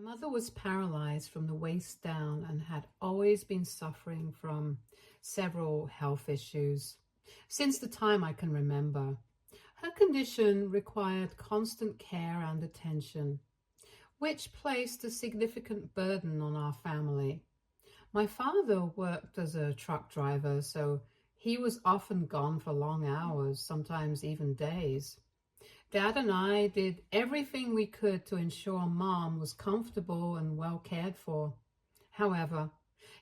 mother was paralyzed from the waist down and had always been suffering from several health issues since the time I can remember. Her condition required constant care and attention, which placed a significant burden on our family. My father worked as a truck driver, so he was often gone for long hours, sometimes even days. Dad and I did everything we could to ensure Mom was comfortable and well cared for. However,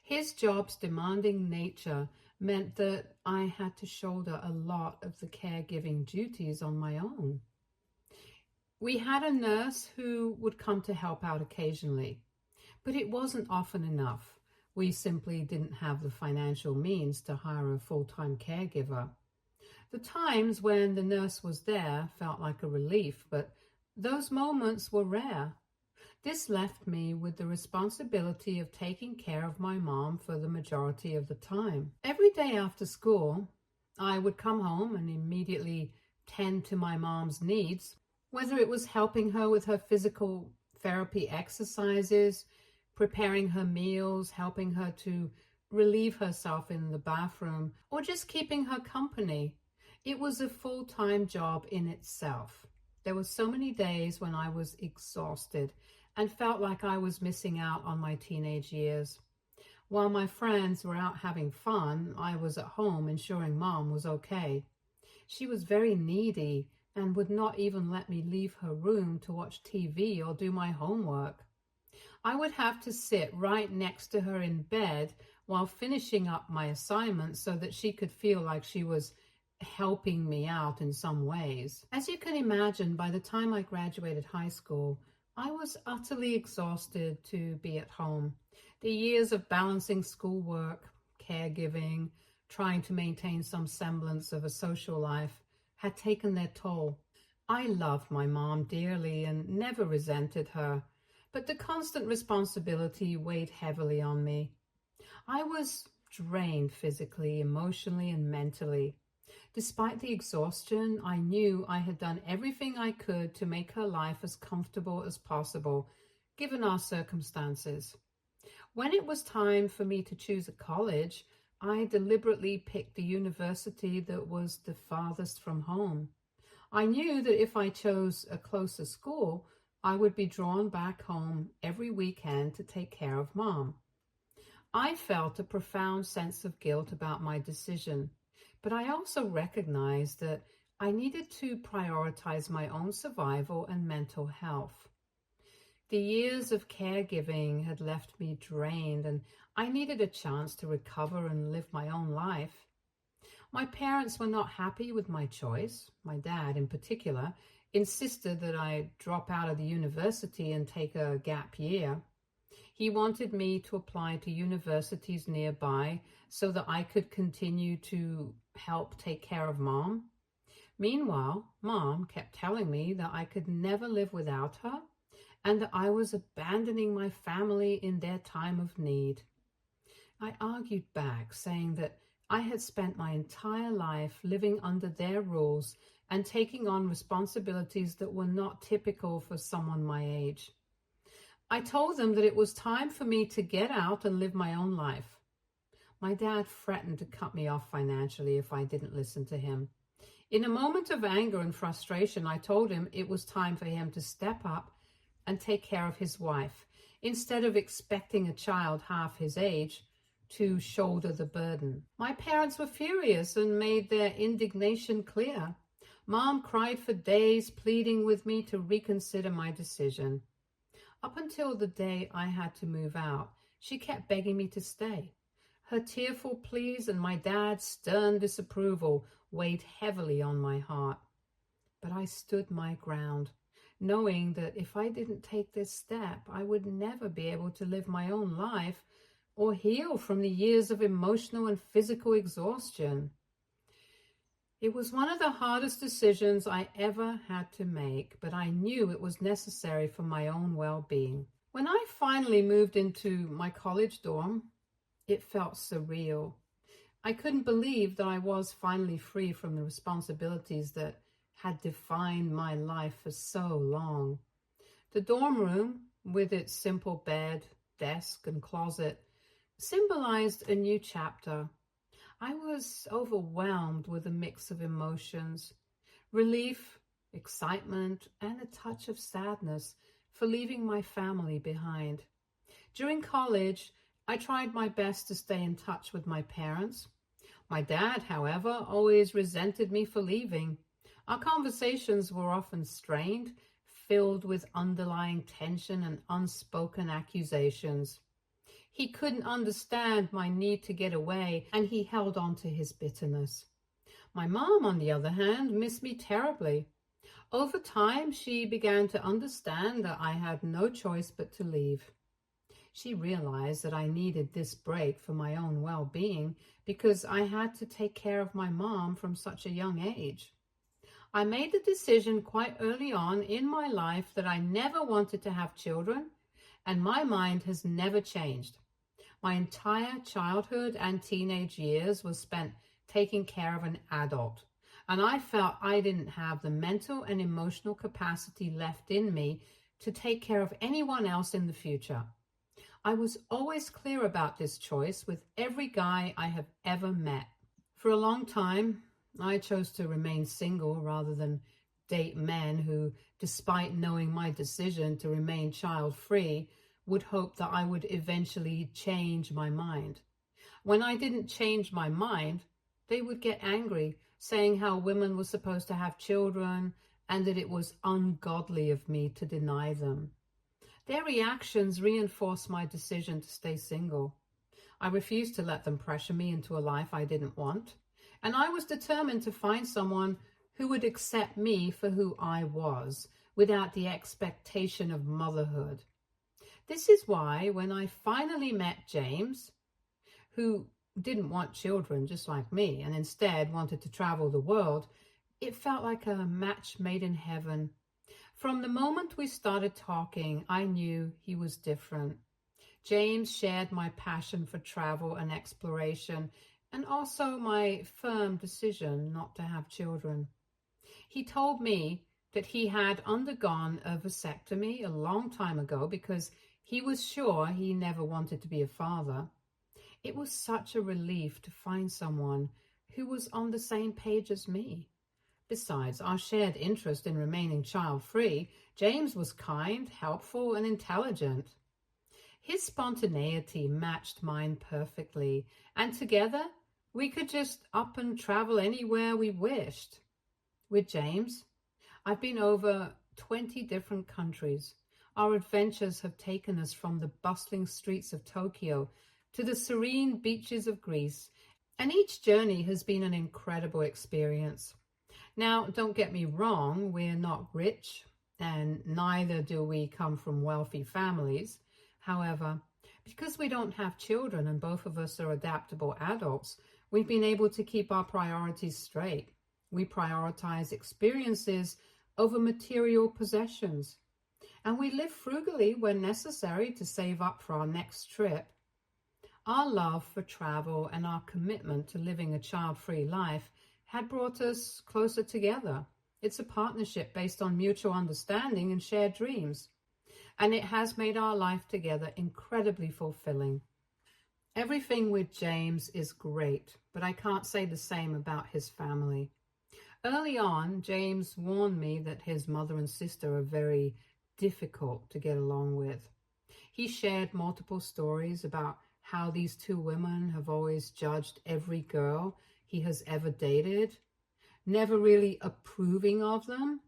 his job's demanding nature meant that I had to shoulder a lot of the caregiving duties on my own. We had a nurse who would come to help out occasionally, but it wasn't often enough. We simply didn't have the financial means to hire a full-time caregiver. The times when the nurse was there felt like a relief, but those moments were rare. This left me with the responsibility of taking care of my mom for the majority of the time. Every day after school, I would come home and immediately tend to my mom's needs, whether it was helping her with her physical therapy exercises, preparing her meals, helping her to relieve herself in the bathroom, or just keeping her company. It was a full-time job in itself. There were so many days when I was exhausted and felt like I was missing out on my teenage years. While my friends were out having fun, I was at home ensuring Mom was okay. She was very needy and would not even let me leave her room to watch TV or do my homework. I would have to sit right next to her in bed while finishing up my assignments so that she could feel like she was helping me out in some ways. As you can imagine, by the time I graduated high school, I was utterly exhausted to be at home. The years of balancing schoolwork, caregiving, trying to maintain some semblance of a social life had taken their toll. I loved my mom dearly and never resented her, but the constant responsibility weighed heavily on me. I was drained physically, emotionally, and mentally. Despite the exhaustion, I knew I had done everything I could to make her life as comfortable as possible, given our circumstances. When it was time for me to choose a college, I deliberately picked the university that was the farthest from home. I knew that if I chose a closer school, I would be drawn back home every weekend to take care of Mom. I felt a profound sense of guilt about my decision, but I also recognized that I needed to prioritize my own survival and mental health. The years of caregiving had left me drained, and I needed a chance to recover and live my own life. My parents were not happy with my choice. My dad, in particular, insisted that I drop out of the university and take a gap year. He wanted me to apply to universities nearby so that I could continue to help take care of Mom. Meanwhile, Mom kept telling me that I could never live without her and that I was abandoning my family in their time of need. I argued back, saying that I had spent my entire life living under their rules and taking on responsibilities that were not typical for someone my age. I told them that it was time for me to get out and live my own life. My dad threatened to cut me off financially if I didn't listen to him. In a moment of anger and frustration, I told him it was time for him to step up and take care of his wife, instead of expecting a child half his age to shoulder the burden. My parents were furious and made their indignation clear. Mom cried for days, pleading with me to reconsider my decision. Up until the day I had to move out, she kept begging me to stay. Her tearful pleas and my dad's stern disapproval weighed heavily on my heart. But I stood my ground, knowing that if I didn't take this step, I would never be able to live my own life or heal from the years of emotional and physical exhaustion. It was one of the hardest decisions I ever had to make, but I knew it was necessary for my own well-being. When I finally moved into my college dorm, it felt surreal. I couldn't believe that I was finally free from the responsibilities that had defined my life for so long. The dorm room with its simple bed, desk, and closet, symbolized a new chapter. I was overwhelmed with a mix of emotions: relief, excitement, and a touch of sadness for leaving my family behind. During college, I tried my best to stay in touch with my parents. My dad, however, always resented me for leaving. Our conversations were often strained, filled with underlying tension and unspoken accusations. He couldn't understand my need to get away, and he held on to his bitterness. My mom, on the other hand, missed me terribly. Over time, she began to understand that I had no choice but to leave. She realized that I needed this break for my own well-being because I had to take care of my mom from such a young age. I made the decision quite early on in my life that I never wanted to have children, and my mind has never changed. My entire childhood and teenage years was spent taking care of an adult, and I felt I didn't have the mental and emotional capacity left in me to take care of anyone else in the future. I was always clear about this choice with every guy I have ever met. For a long time, I chose to remain single rather than date men who, despite knowing my decision to remain child-free, would hope that I would eventually change my mind. When I didn't change my mind, they would get angry, saying how women were supposed to have children and that it was ungodly of me to deny them. Their reactions reinforced my decision to stay single. I refused to let them pressure me into a life I didn't want, and I was determined to find someone who would accept me for who I was, without the expectation of motherhood. This is why, when I finally met James, who didn't want children just like me and instead wanted to travel the world, it felt like a match made in heaven. From the moment we started talking, I knew he was different. James shared my passion for travel and exploration, and also my firm decision not to have children. He told me that he had undergone a vasectomy a long time ago because he was sure he never wanted to be a father. It was such a relief to find someone who was on the same page as me. Besides our shared interest in remaining child-free, James was kind, helpful, and intelligent. His spontaneity matched mine perfectly, and together we could just up and travel anywhere we wished. With James, I've been over 20 different countries. Our adventures have taken us from the bustling streets of Tokyo to the serene beaches of Greece, and each journey has been an incredible experience. Now, don't get me wrong, we're not rich, and neither do we come from wealthy families. However, because we don't have children and both of us are adaptable adults, we've been able to keep our priorities straight. We prioritize experiences over material possessions, and we live frugally when necessary to save up for our next trip. Our love for travel and our commitment to living a child-free life had brought us closer together. It's a partnership based on mutual understanding and shared dreams, and it has made our life together incredibly fulfilling. Everything with James is great, but I can't say the same about his family. Early on, James warned me that his mother and sister are very difficult to get along with. He shared multiple stories about how these two women have always judged every girl he has ever dated, never really approving of them.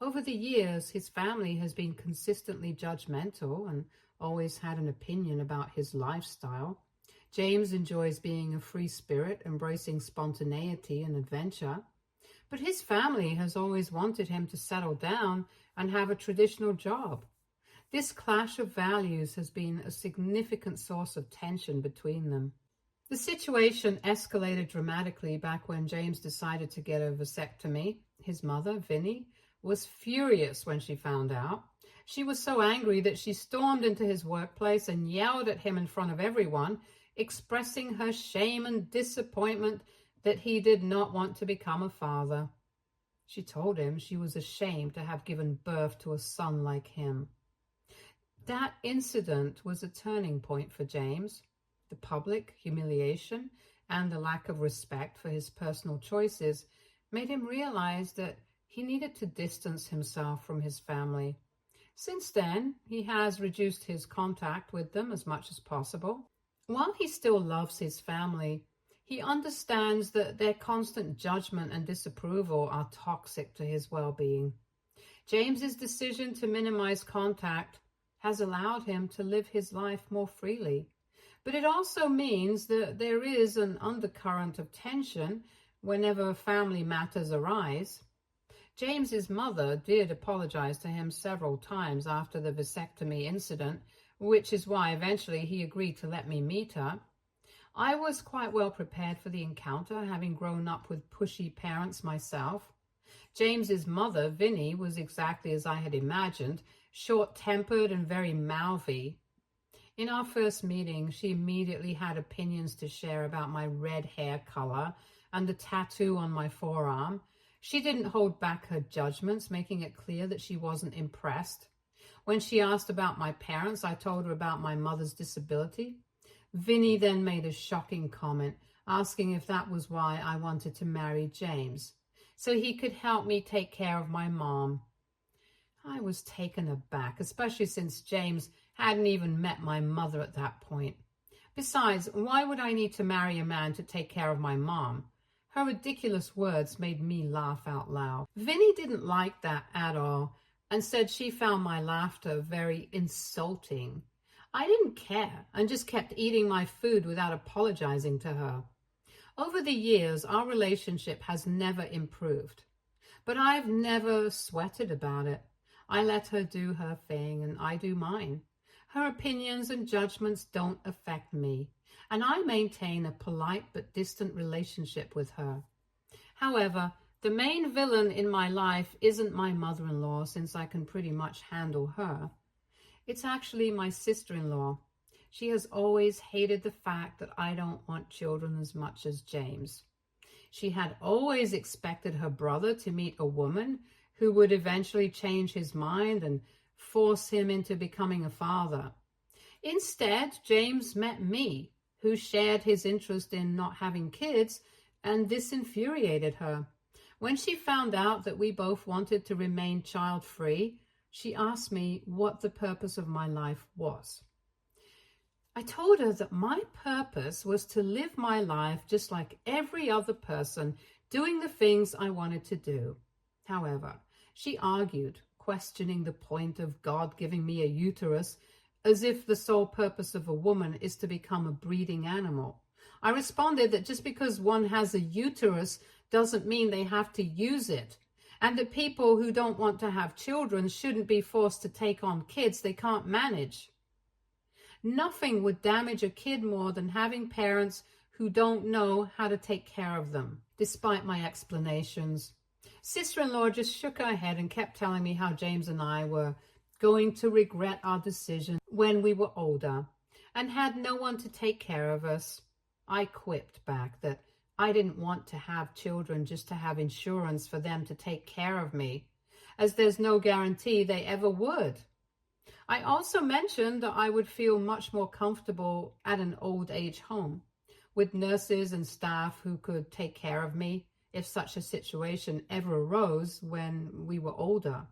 Over the years, his family has been consistently judgmental and always had an opinion about his lifestyle. James enjoys being a free spirit, embracing spontaneity and adventure. But his family has always wanted him to settle down and have a traditional job. This clash of values has been a significant source of tension between them. The situation escalated dramatically back when James decided to get a vasectomy. His mother, Vinnie, was furious when she found out. She was so angry that she stormed into his workplace and yelled at him in front of everyone, expressing her shame and disappointment that he did not want to become a father. She told him she was ashamed to have given birth to a son like him. That incident was a turning point for James. The public humiliation and the lack of respect for his personal choices made him realize that he needed to distance himself from his family. Since then, he has reduced his contact with them as much as possible. While he still loves his family, he understands that their constant judgment and disapproval are toxic to his well-being. James's decision to minimize contact has allowed him to live his life more freely. But it also means that there is an undercurrent of tension whenever family matters arise. James's mother did apologize to him several times after the vasectomy incident, which is why eventually he agreed to let me meet her. I was quite well prepared for the encounter, having grown up with pushy parents myself. James's mother, Vinnie, was exactly as I had imagined, short-tempered and very mouthy. In our first meeting, she immediately had opinions to share about my red hair color and the tattoo on my forearm. She didn't hold back her judgments, making it clear that she wasn't impressed. When she asked about my parents, I told her about my mother's disability. Vinnie then made a shocking comment, asking if that was why I wanted to marry James, so he could help me take care of my mom. I was taken aback, especially since James hadn't even met my mother at that point. Besides, why would I need to marry a man to take care of my mom? Her ridiculous words made me laugh out loud. Vinnie didn't like that at all and said she found my laughter very insulting. I didn't care and just kept eating my food without apologizing to her. Over the years, our relationship has never improved, but I've never sweated about it. I let her do her thing and I do mine. Her opinions and judgments don't affect me, and I maintain a polite but distant relationship with her. However, the main villain in my life isn't my mother-in-law, since I can pretty much handle her. It's actually my sister-in-law. She has always hated the fact that I don't want children as much as James. She had always expected her brother to meet a woman who would eventually change his mind and force him into becoming a father. Instead, James met me, who shared his interest in not having kids, and this infuriated her. When she found out that we both wanted to remain child-free, she asked me what the purpose of my life was. I told her that my purpose was to live my life just like every other person, doing the things I wanted to do. However, she argued, questioning the point of God giving me a uterus, as if the sole purpose of a woman is to become a breeding animal. I responded that just because one has a uterus doesn't mean they have to use it, and that people who don't want to have children shouldn't be forced to take on kids they can't manage. Nothing would damage a kid more than having parents who don't know how to take care of them, despite my explanations. Sister-in-law just shook her head and kept telling me how James and I were going to regret our decision when we were older and had no one to take care of us. I quipped back that I didn't want to have children just to have insurance for them to take care of me, as there's no guarantee they ever would. I also mentioned that I would feel much more comfortable at an old age home with nurses and staff who could take care of me if such a situation ever arose when we were older.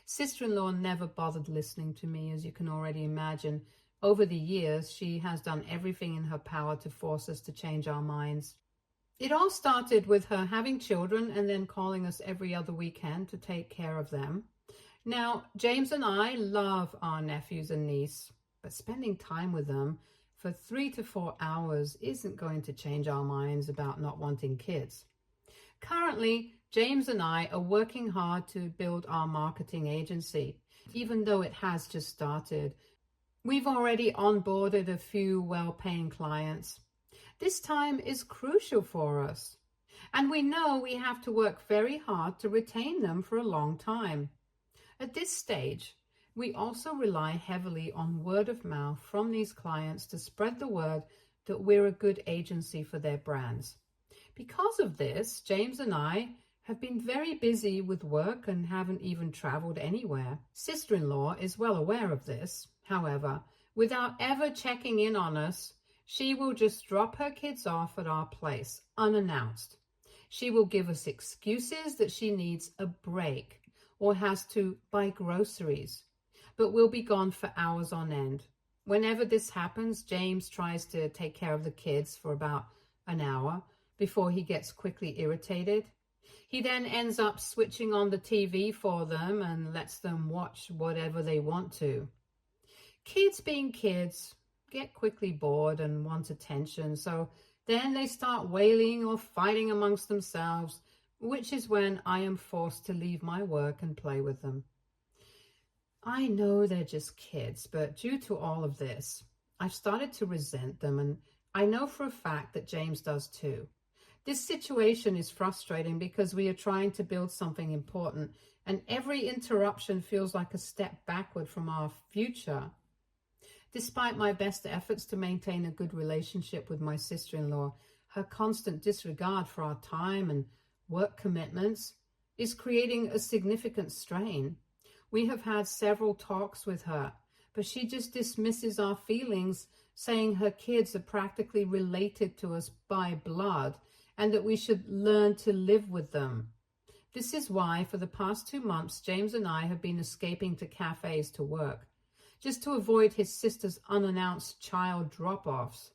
Sister-in-law never bothered listening to me, as you can already imagine. Over the years, she has done everything in her power to force us to change our minds. It all started with her having children and then calling us every other weekend to take care of them. Now, James and I love our nephews and niece, but spending time with them for 3 to 4 hours isn't going to change our minds about not wanting kids. Currently, James and I are working hard to build our marketing agency, even though it has just started. We've already onboarded a few well-paying clients. This time is crucial for us, and we know we have to work very hard to retain them for a long time. At this stage, we also rely heavily on word of mouth from these clients to spread the word that we're a good agency for their brands. Because of this, James and I have been very busy with work and haven't even traveled anywhere. Sister-in-law is well aware of this. However, without ever checking in on us, she will just drop her kids off at our place, unannounced. She will give us excuses that she needs a break or has to buy groceries, but will be gone for hours on end. Whenever this happens, James tries to take care of the kids for about an hour before he gets quickly irritated. He then ends up switching on the TV for them and lets them watch whatever they want to. Kids being kids get quickly bored and want attention, so then they start wailing or fighting amongst themselves, which is when I am forced to leave my work and play with them. I know they're just kids, but due to all of this, I've started to resent them, and I know for a fact that James does too. This situation is frustrating because we are trying to build something important, and every interruption feels like a step backward from our future. Despite my best efforts to maintain a good relationship with my sister-in-law, her constant disregard for our time and work commitments is creating a significant strain. We have had several talks with her, but she just dismisses our feelings, saying her kids are practically related to us by blood and that we should learn to live with them. This is why for the past 2 months, James and I have been escaping to cafes to work, just to avoid his sister's unannounced child drop-offs.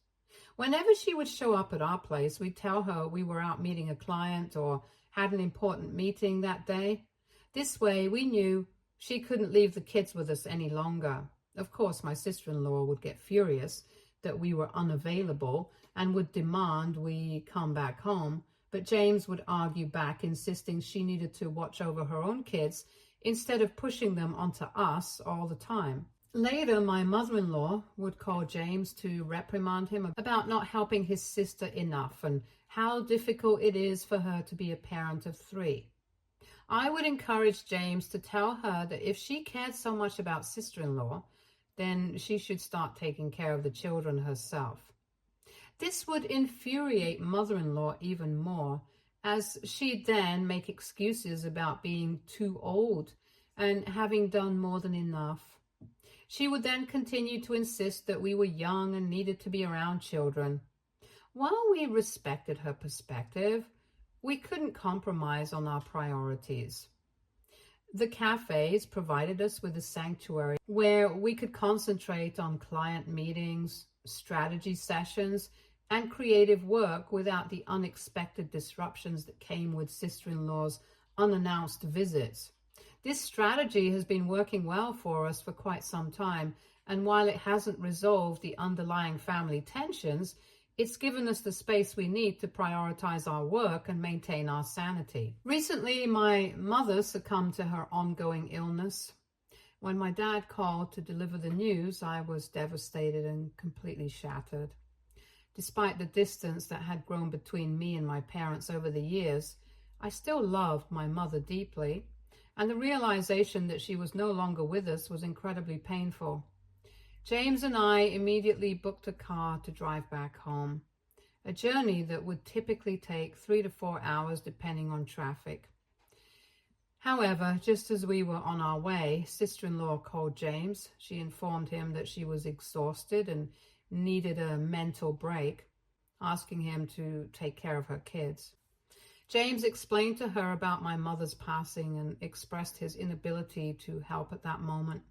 Whenever she would show up at our place, we'd tell her we were out meeting a client or had an important meeting that day. This way, we knew she couldn't leave the kids with us any longer. Of course, my sister-in-law would get furious that we were unavailable and would demand we come back home, but James would argue back, insisting she needed to watch over her own kids instead of pushing them onto us all the time. Later, my mother-in-law would call James to reprimand him about not helping his sister enough and how difficult it is for her to be a parent of 3. I would encourage James to tell her that if she cared so much about sister-in-law, then she should start taking care of the children herself. This would infuriate mother-in-law even more, as she'd then make excuses about being too old and having done more than enough. She would then continue to insist that we were young and needed to be around children. While we respected her perspective, we couldn't compromise on our priorities. The cafes provided us with a sanctuary where we could concentrate on client meetings, strategy sessions, and creative work without the unexpected disruptions that came with sister-in-law's unannounced visits. This strategy has been working well for us for quite some time, and while it hasn't resolved the underlying family tensions, it's given us the space we need to prioritize our work and maintain our sanity. Recently, my mother succumbed to her ongoing illness. When my dad called to deliver the news, I was devastated and completely shattered. Despite the distance that had grown between me and my parents over the years, I still loved my mother deeply, and the realization that she was no longer with us was incredibly painful. James and I immediately booked a car to drive back home, a journey that would typically take 3 to 4 hours depending on traffic. However, just as we were on our way, sister-in-law called James. She informed him that she was exhausted and needed a mental break, asking him to take care of her kids. James explained to her about my mother's passing and expressed his inability to help at that moment.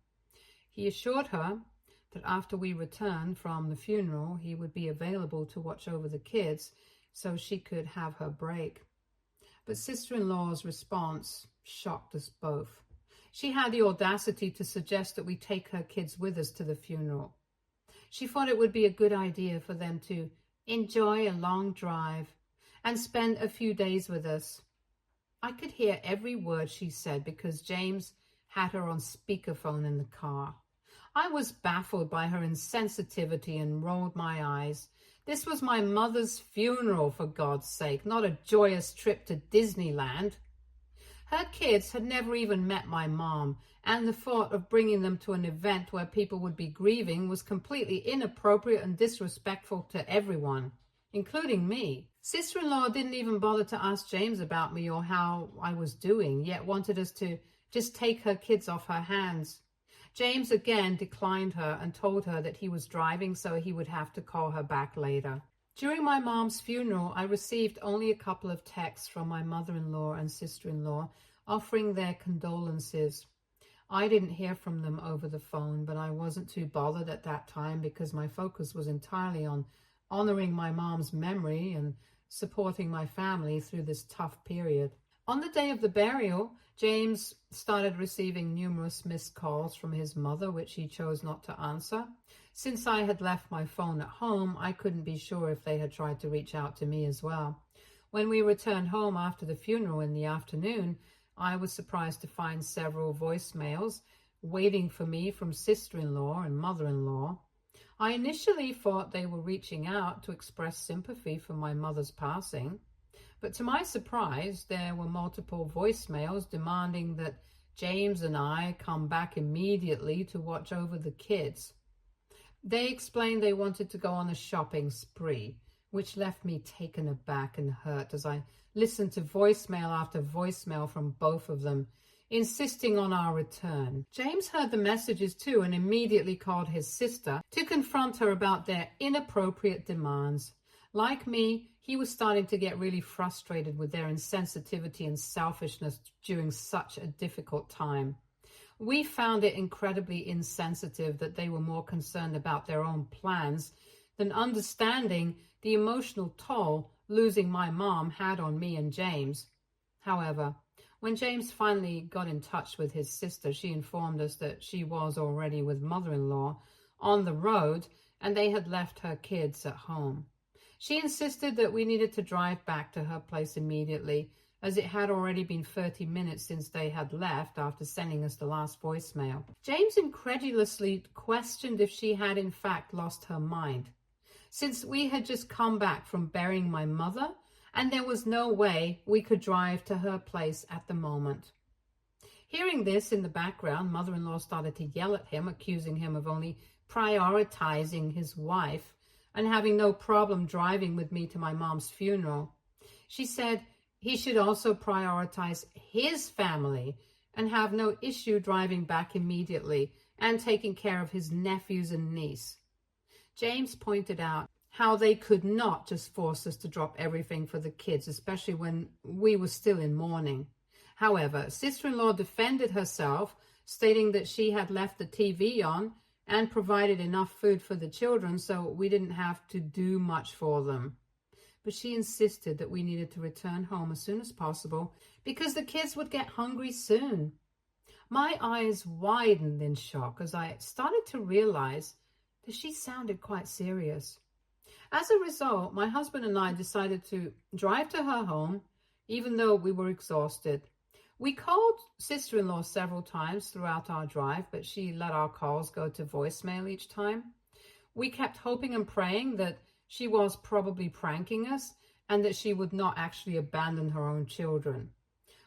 He assured her that after we returned from the funeral, he would be available to watch over the kids so she could have her break. But sister-in-law's response shocked us both. She had the audacity to suggest that we take her kids with us to the funeral. She thought it would be a good idea for them to enjoy a long drive and spend a few days with us. I could hear every word she said because James had her on speakerphone in the car. I was baffled by her insensitivity and rolled my eyes. This was my mother's funeral, for God's sake, not a joyous trip to Disneyland. Her kids had never even met my mom, and the thought of bringing them to an event where people would be grieving was completely inappropriate and disrespectful to everyone, including me. Sister-in-law didn't even bother to ask James about me or how I was doing, yet wanted us to just take her kids off her hands. James again declined her and told her that he was driving, so he would have to call her back later. During my mom's funeral, I received only a couple of texts from my mother-in-law and sister-in-law offering their condolences. I didn't hear from them over the phone, but I wasn't too bothered at that time because my focus was entirely on honoring my mom's memory and supporting my family through this tough period. On the day of the burial, James started receiving numerous missed calls from his mother, which he chose not to answer. Since I had left my phone at home, I couldn't be sure if they had tried to reach out to me as well. When we returned home after the funeral in the afternoon, I was surprised to find several voicemails waiting for me from sister-in-law and mother-in-law. I initially thought they were reaching out to express sympathy for my mother's passing, but to my surprise, there were multiple voicemails demanding that James and I come back immediately to watch over the kids. They explained they wanted to go on a shopping spree, which left me taken aback and hurt as I listened to voicemail after voicemail from both of them, insisting on our return. James heard the messages too and immediately called his sister to confront her about their inappropriate demands. Like me, he was starting to get really frustrated with their insensitivity and selfishness during such a difficult time. We found it incredibly insensitive that they were more concerned about their own plans than understanding the emotional toll losing my mom had on me and James. However, when James finally got in touch with his sister, she informed us that she was already with mother-in-law on the road and they had left her kids at home. She insisted that we needed to drive back to her place immediately, as it had already been 30 minutes since they had left after sending us the last voicemail. James incredulously questioned if she had in fact lost her mind, since we had just come back from burying my mother and there was no way we could drive to her place at the moment. Hearing this in the background, mother-in-law started to yell at him, accusing him of only prioritizing his wife and having no problem driving with me to my mom's funeral. She said he should also prioritize his family and have no issue driving back immediately and taking care of his nephews and niece. James pointed out how they could not just force us to drop everything for the kids, especially when we were still in mourning. However, sister-in-law defended herself, stating that she had left the TV on and provided enough food for the children, so we didn't have to do much for them. But she insisted that we needed to return home as soon as possible because the kids would get hungry soon. My eyes widened in shock as I started to realize that she sounded quite serious. As a result, my husband and I decided to drive to her home, even though we were exhausted. We called sister-in-law several times throughout our drive, but she let our calls go to voicemail each time. We kept hoping and praying that she was probably pranking us and that she would not actually abandon her own children.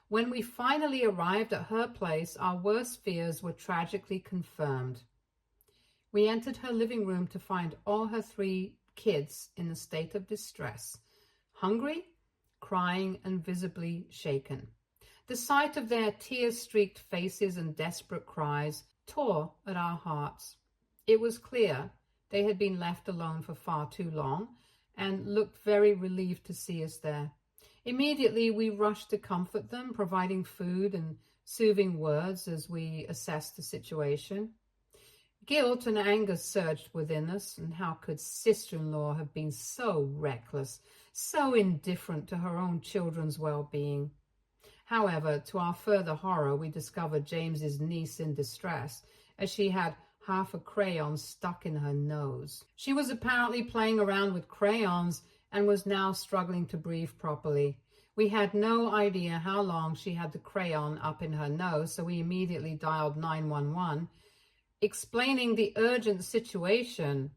When we finally arrived at her place, our worst fears were tragically confirmed. We entered her living room to find all her 3 kids in a state of distress, hungry, crying, and visibly shaken. The sight of their tear-streaked faces and desperate cries tore at our hearts. It was clear they had been left alone for far too long and looked very relieved to see us there. Immediately, we rushed to comfort them, providing food and soothing words as we assessed the situation. Guilt and anger surged within us, and how could sister-in-law have been so reckless, so indifferent to her own children's well-being? However, to our further horror, we discovered James's niece in distress, as she had half a crayon stuck in her nose. She was apparently playing around with crayons and was now struggling to breathe properly. We had no idea how long she had the crayon up in her nose, so we immediately dialed 911, explaining the urgent situation.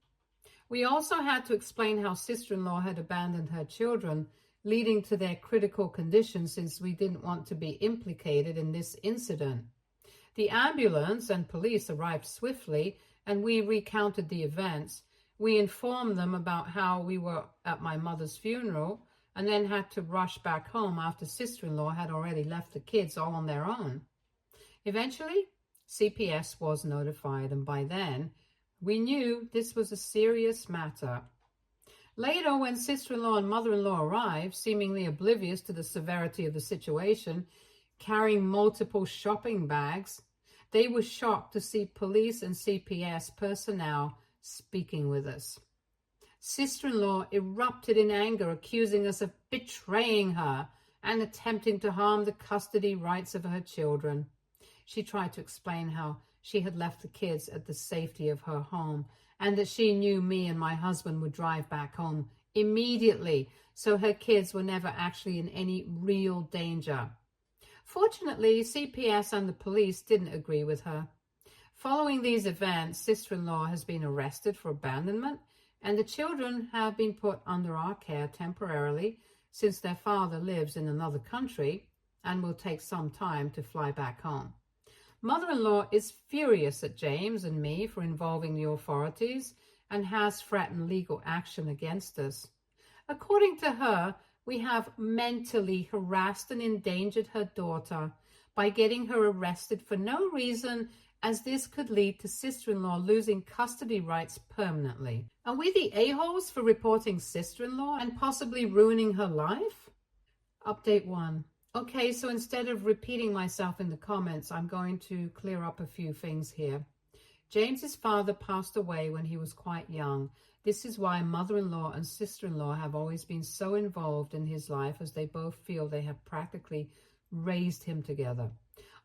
We also had to explain how sister-in-law had abandoned her children, leading to their critical condition, since we didn't want to be implicated in this incident. The ambulance and police arrived swiftly, and we recounted the events. We informed them about how we were at my mother's funeral and then had to rush back home after sister-in-law had already left the kids all on their own. Eventually, CPS was notified, and by then, we knew this was a serious matter. Later, when sister-in-law and mother-in-law arrived, seemingly oblivious to the severity of the situation, carrying multiple shopping bags, they were shocked to see police and CPS personnel speaking with us. Sister-in-law erupted in anger, accusing us of betraying her and attempting to harm the custody rights of her children. She tried to explain how she had left the kids at the safety of her home and that she knew me and my husband would drive back home immediately, so her kids were never actually in any real danger. Fortunately, CPS and the police didn't agree with her. Following these events, sister-in-law has been arrested for abandonment, and the children have been put under our care temporarily since their father lives in another country and will take some time to fly back home. Mother-in-law is furious at James and me for involving the authorities and has threatened legal action against us. According to her, we have mentally harassed and endangered her daughter by getting her arrested for no reason, as this could lead to sister-in-law losing custody rights permanently. Are we the a-holes for reporting sister-in-law and possibly ruining her life? Update 1. Okay, so instead of repeating myself in the comments, I'm going to clear up a few things here. James's father passed away when he was quite young. This is why mother-in-law and sister-in-law have always been so involved in his life, as they both feel they have practically raised him together.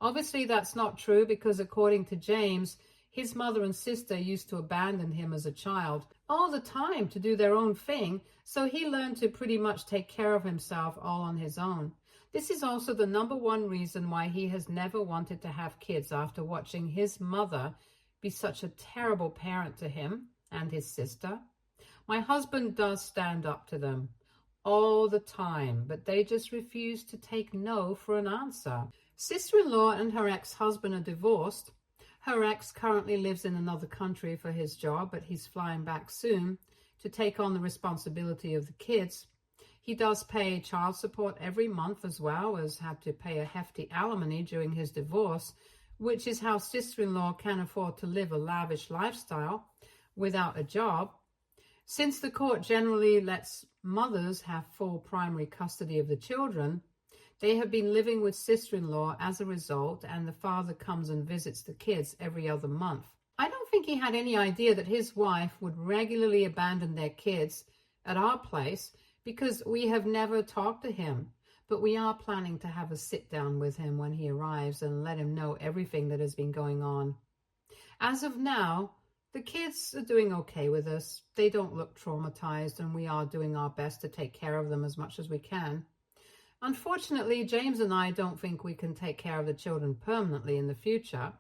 Obviously, that's not true, because according to James, his mother and sister used to abandon him as a child all the time to do their own thing, so he learned to pretty much take care of himself all on his own. This is also the #1 reason why he has never wanted to have kids after watching his mother be such a terrible parent to him and his sister. My husband does stand up to them all the time, but they just refuse to take no for an answer. Sister-in-law and her ex-husband are divorced. Her ex currently lives in another country for his job, but he's flying back soon to take on the responsibility of the kids. He does pay child support every month, as well as had to pay a hefty alimony during his divorce, which is how sister-in-law can afford to live a lavish lifestyle without a job. Since the court generally lets mothers have full primary custody of the children, they have been living with sister-in-law as a result, and the father comes and visits the kids every other month. I don't think he had any idea that his wife would regularly abandon their kids at our place, because we have never talked to him, but we are planning to have a sit down with him when he arrives and let him know everything that has been going on. As of now, the kids are doing okay with us. They don't look traumatized, and we are doing our best to take care of them as much as we can. Unfortunately, James and I don't think we can take care of the children permanently in the future.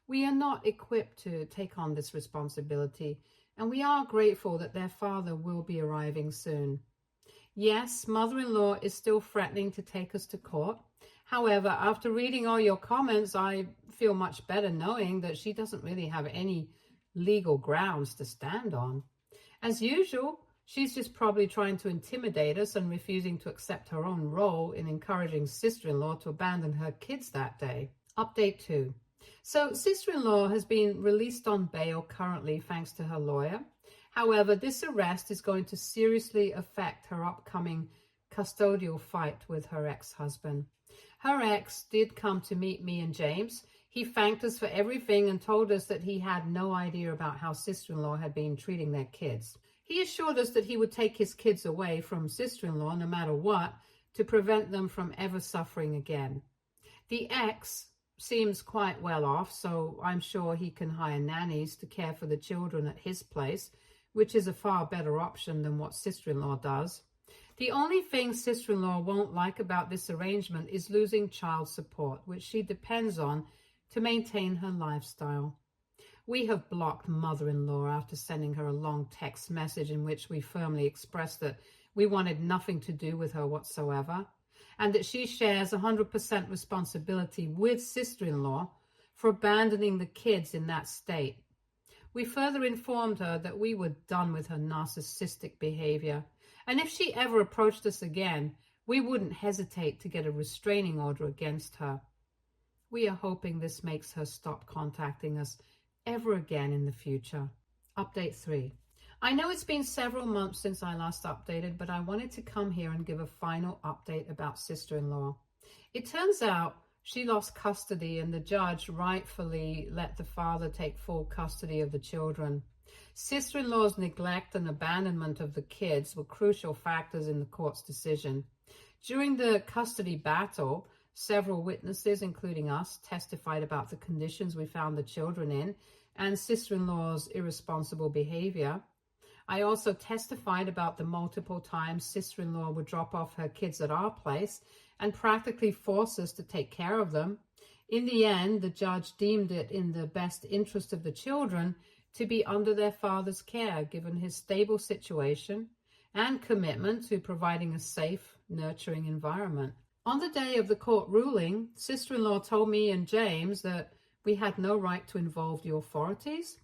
We are not equipped to take on this responsibility, and we are grateful that their father will be arriving soon. Yes, mother-in-law is still threatening to take us to court. However, after reading all your comments, I feel much better knowing that she doesn't really have any legal grounds to stand on. As usual, she's just probably trying to intimidate us and refusing to accept her own role in encouraging sister-in-law to abandon her kids that day. Update 2. So sister-in-law has been released on bail currently thanks to her lawyer. However, this arrest is going to seriously affect her upcoming custodial fight with her ex-husband. Her ex did come to meet me and James. He thanked us for everything and told us that he had no idea about how sister-in-law had been treating their kids. He assured us that he would take his kids away from sister-in-law no matter what, to prevent them from ever suffering again. The ex seems quite well off, so I'm sure he can hire nannies to care for the children at his place, which is a far better option than what sister-in-law does. The only thing sister-in-law won't like about this arrangement is losing child support, which she depends on to maintain her lifestyle. We have blocked mother-in-law after sending her a long text message in which we firmly expressed that we wanted nothing to do with her whatsoever, and that she shares 100% responsibility with sister-in-law for abandoning the kids in that state. We further informed her that we were done with her narcissistic behavior, and if she ever approached us again, we wouldn't hesitate to get a restraining order against her. We are hoping this makes her stop contacting us ever again in the future. Update 3. I know it's been several months since I last updated, but I wanted to come here and give a final update about sister-in-law. It turns out she lost custody and the judge rightfully let the father take full custody of the children. Sister-in-law's neglect and abandonment of the kids were crucial factors in the court's decision. During the custody battle, several witnesses, including us, testified about the conditions we found the children in and sister-in-law's irresponsible behavior. I also testified about the multiple times sister-in-law would drop off her kids at our place and practically force us to take care of them. In the end, the judge deemed it in the best interest of the children to be under their father's care, given his stable situation and commitment to providing a safe, nurturing environment. On the day of the court ruling, sister-in-law told me and James that we had no right to involve the authorities,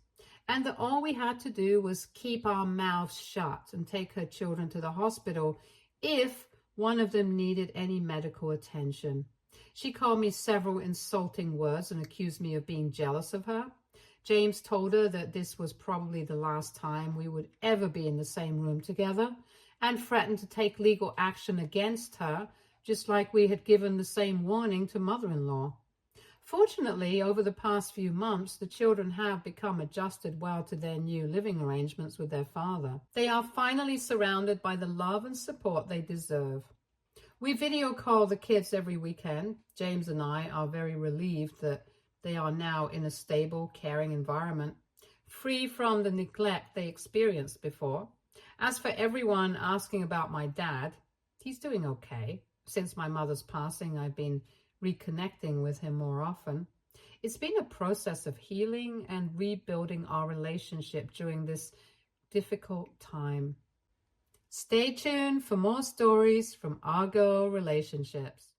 and that all we had to do was keep our mouths shut and take her children to the hospital if one of them needed any medical attention. She called me several insulting words and accused me of being jealous of her. James told her that this was probably the last time we would ever be in the same room together, and threatened to take legal action against her, just like we had given the same warning to mother-in-law. Fortunately, over the past few months, the children have become adjusted well to their new living arrangements with their father. They are finally surrounded by the love and support they deserve. We video call the kids every weekend. James and I are very relieved that they are now in a stable, caring environment, free from the neglect they experienced before. As for everyone asking about my dad, he's doing okay. Since my mother's passing, I've been reconnecting with him more often. It's been a process of healing and rebuilding our relationship during this difficult time. Stay tuned for more stories from our girl relationships.